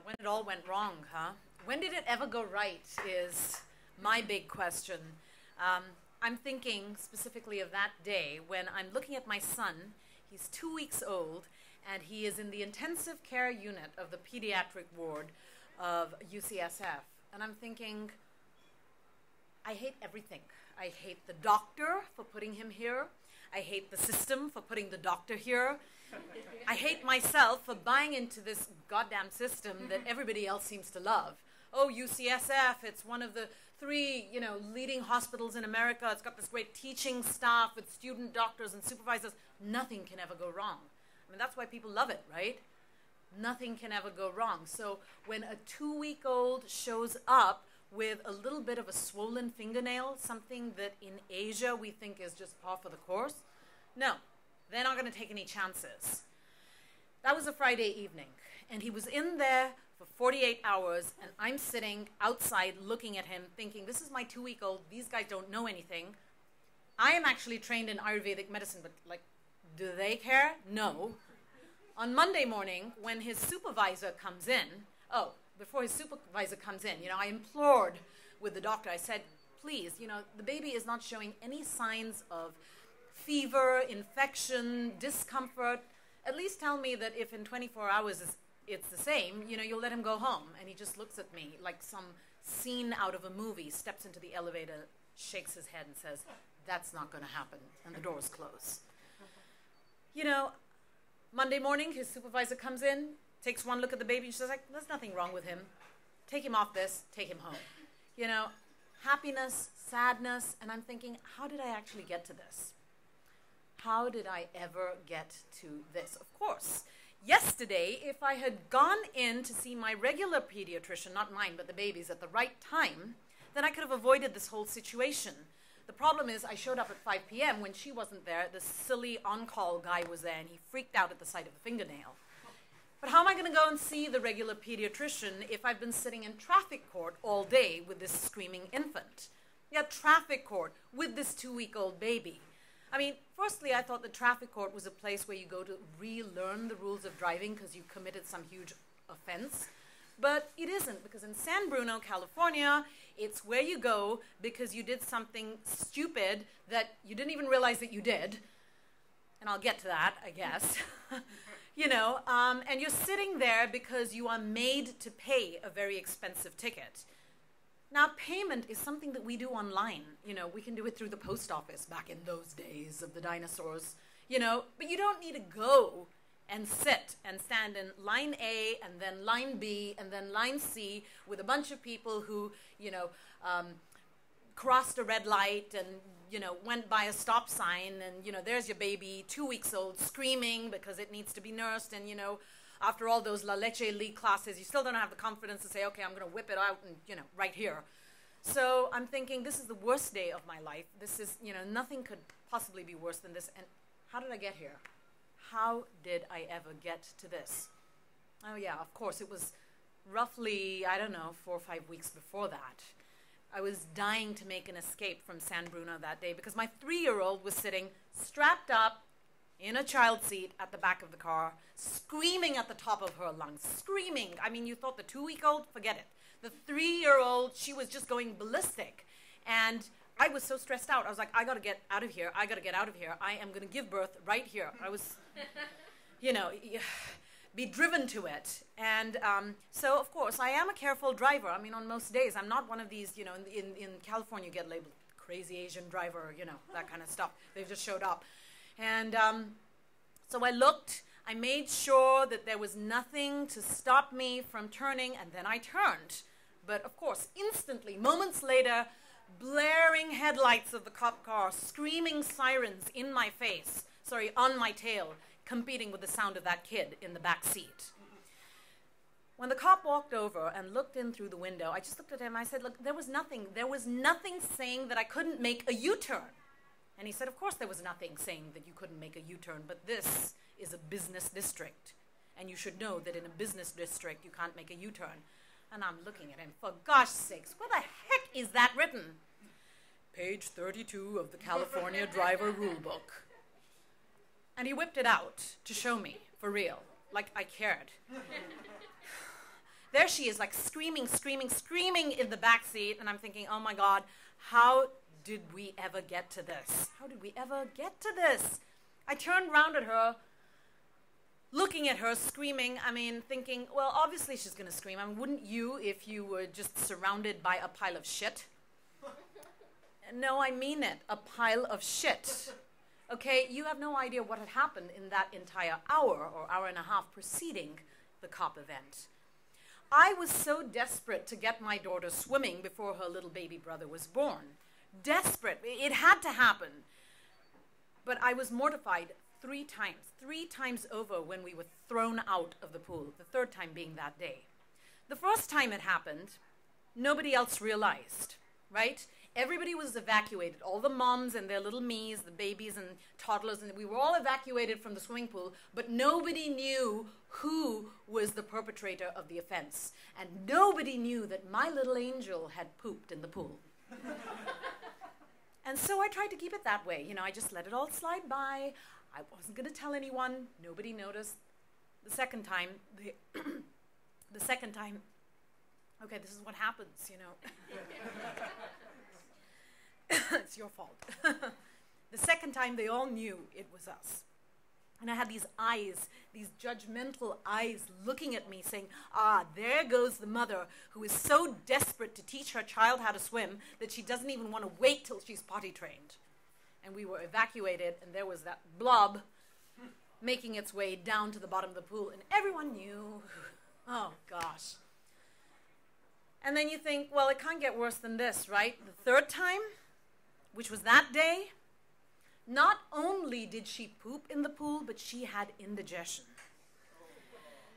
When it all went wrong, huh? When did it ever go right is my big question. I'm thinking specifically of that day when I'm looking at my son. He's 2 weeks old, and he is in the intensive care unit of the pediatric ward of UCSF. And I'm thinking, I hate everything. I hate the doctor for putting him here. I hate the system for putting the doctor here. I hate myself for buying into this goddamn system that everybody else seems to love. Oh, UCSF, it's one of the three, leading hospitals in America. It's got this great teaching staff with student doctors and supervisors. Nothing can ever go wrong. I mean, that's why people love it, right? Nothing can ever go wrong. So when a 2-week-old shows up with a little bit of a swollen fingernail, something that in Asia we think is just par for the course, no, they're not going to take any chances. That was a Friday evening, and he was in there for 48 hours, and I'm sitting outside looking at him thinking, this is my 2-week-old, these guys don't know anything. I am actually trained in Ayurvedic medicine, but do they care? No. On Monday morning, when his supervisor comes in, before his supervisor comes in, I implored with the doctor. I said, please, the baby is not showing any signs of fever, infection, discomfort. At least tell me that if in 24 hours it's the same, you'll let him go home. And he just looks at me like some scene out of a movie, steps into the elevator, shakes his head and says, that's not going to happen. And the doors close. Monday morning, his supervisor comes in, takes one look at the baby, and she's like, there's nothing wrong with him. Take him off this, take him home. Happiness, sadness, and I'm thinking, how did I actually get to this? How did I ever get to this? Of course, yesterday, if I had gone in to see my regular pediatrician, not mine, but the baby's, at the right time, then I could have avoided this whole situation. The problem is I showed up at 5 p.m. when she wasn't there. The silly on-call guy was there, and he freaked out at the sight of the fingernail. But how am I going to go and see the regular pediatrician if I've been sitting in traffic court all day with this screaming infant? Yeah, traffic court with this 2-week-old baby. I mean, firstly, I thought the traffic court was a place where you go to relearn the rules of driving because you committed some huge offense. But it isn't, because in San Bruno, California, it's where you go because you did something stupid that you didn't even realize that you did. And I'll get to that, I guess. And you're sitting there because you are made to pay a very expensive ticket. Now, payment is something that we do online. We can do it through the post office back in those days of the dinosaurs, but you don't need to go and sit and stand in line A and then line B and then line C with a bunch of people who, crossed a red light and, went by a stop sign and, there's your baby, 2 weeks old, screaming because it needs to be nursed and, after all those La Leche League classes, you still don't have the confidence to say, okay, I'm going to whip it out and, right here. So I'm thinking, this is the worst day of my life. This is, nothing could possibly be worse than this. And how did I get here? How did I ever get to this? Oh, yeah, of course, it was roughly, 4 or 5 weeks before that. I was dying to make an escape from San Bruno that day because my 3-year-old was sitting strapped up in a child seat at the back of the car, screaming at the top of her lungs, screaming. I mean, you thought the 2-week-old? Forget it. The 3-year-old, she was just going ballistic. And I was so stressed out. I was like, I got to get out of here. I got to get out of here. I am going to give birth right here. I was, be driven to it. And so, of course, I am a careful driver. I mean, on most days, I'm not one of these, in California, you get labeled crazy Asian driver, that kind of stuff. They've just showed up. And so I looked. I made sure that there was nothing to stop me from turning, and then I turned. But, of course, instantly, moments later, blaring headlights of the cop car, screaming sirens in my face, on my tail, competing with the sound of that kid in the back seat. When the cop walked over and looked in through the window, I just looked at him. I said, look, there was nothing saying that I couldn't make a U-turn. And he said, of course there was nothing saying that you couldn't make a U-turn, but this is a business district. And you should know that in a business district, you can't make a U-turn. And I'm looking at him, for gosh sakes, where the heck is that written? Page 32 of the California Driver Rule Book. And he whipped it out to show me, for real, like I cared. there she is, like screaming, screaming, screaming in the back seat. And I'm thinking, oh my God, how did we ever get to this? How did we ever get to this? I turned around at her, looking at her, screaming, thinking, well, obviously she's going to scream. Wouldn't you if you were just surrounded by a pile of shit? No, I mean it, a pile of shit. Okay, you have no idea what had happened in that entire hour or hour and a half preceding the cop event. I was so desperate to get my daughter swimming before her little baby brother was born. Desperate. It had to happen. But I was mortified 3 times over when we were thrown out of the pool, the third time being that day. The first time it happened, nobody else realized, right? Everybody was evacuated, all the moms and their little me's, the babies and toddlers, and we were all evacuated from the swimming pool, but nobody knew who was the perpetrator of the offense. And nobody knew that my little angel had pooped in the pool. And so I tried to keep it that way. I just let it all slide by. I wasn't going to tell anyone. Nobody noticed. The second time, okay, this is what happens, It's your fault. The second time, they all knew it was us. And I had these eyes, these judgmental eyes looking at me saying, there goes the mother who is so desperate to teach her child how to swim that she doesn't even want to wait till she's potty trained. And we were evacuated, and there was that blob making its way down to the bottom of the pool, and everyone knew. Oh, gosh. And then you think, well, it can't get worse than this, right? The third time, which was that day, not only did she poop in the pool, but she had indigestion.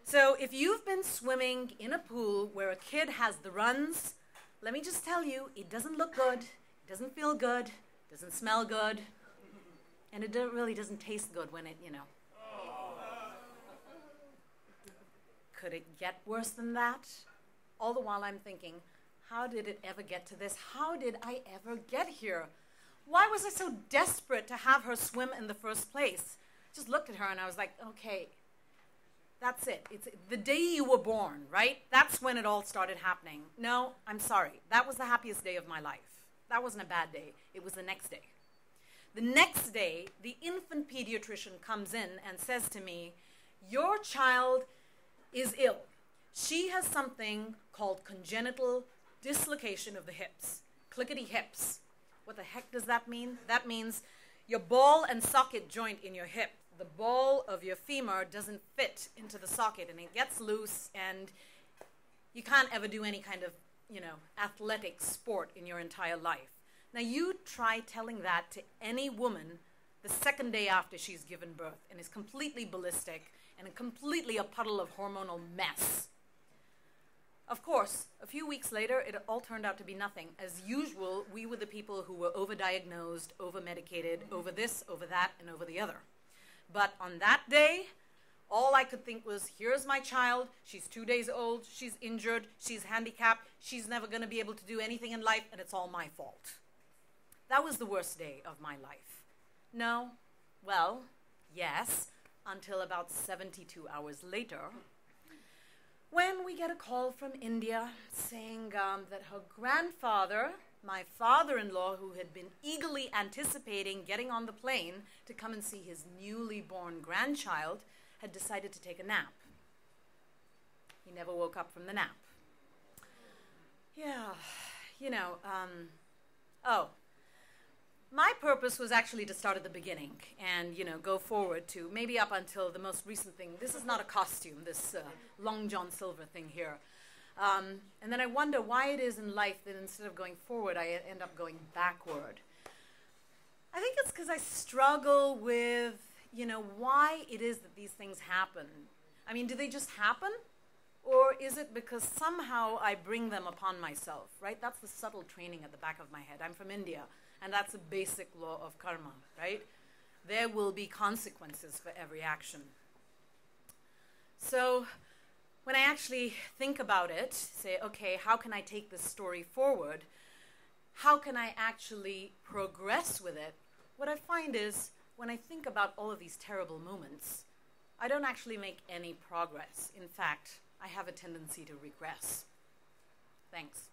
So if you've been swimming in a pool where a kid has the runs, let me just tell you, it doesn't look good, it doesn't feel good, it doesn't smell good, and it really doesn't taste good when it, Could it get worse than that? All the while I'm thinking, how did it ever get to this? How did I ever get here? Why was I so desperate to have her swim in the first place? Just looked at her and I was like, okay, that's it. It's the day you were born, right? That's when it all started happening. No, I'm sorry. That was the happiest day of my life. That wasn't a bad day. It was the next day. The next day, the infant pediatrician comes in and says to me, your child is ill. She has something called congenital dislocation of the hips, clickety hips. What the heck does that mean? That means your ball and socket joint in your hip, the ball of your femur doesn't fit into the socket and it gets loose and you can't ever do any kind of, athletic sport in your entire life. Now you try telling that to any woman the second day after she's given birth and is completely ballistic and completely a puddle of hormonal mess. Of course, a few weeks later, it all turned out to be nothing. As usual, we were the people who were overdiagnosed, overmedicated, over this, over that, and over the other. But on that day, all I could think was, here's my child, she's 2 days old, she's injured, she's handicapped, she's never going to be able to do anything in life, and it's all my fault. That was the worst day of my life. No? Well, yes, until about 72 hours later, when we get a call from India saying that her grandfather, my father-in-law, who had been eagerly anticipating getting on the plane to come and see his newly born grandchild, had decided to take a nap. He never woke up from the nap. Yeah, my purpose was actually to start at the beginning and, go forward to maybe up until the most recent thing. This is not a costume, this Long John Silver thing here. And then I wonder why it is in life that instead of going forward, I end up going backward. I think it's because I struggle with, why it is that these things happen. Do they just happen? Or is it because somehow I bring them upon myself, right? That's the subtle training at the back of my head. I'm from India. And that's a basic law of karma, right? There will be consequences for every action. So when I actually think about it, say, okay, how can I take this story forward? How can I actually progress with it? What I find is when I think about all of these terrible moments, I don't actually make any progress. In fact, I have a tendency to regress. Thanks.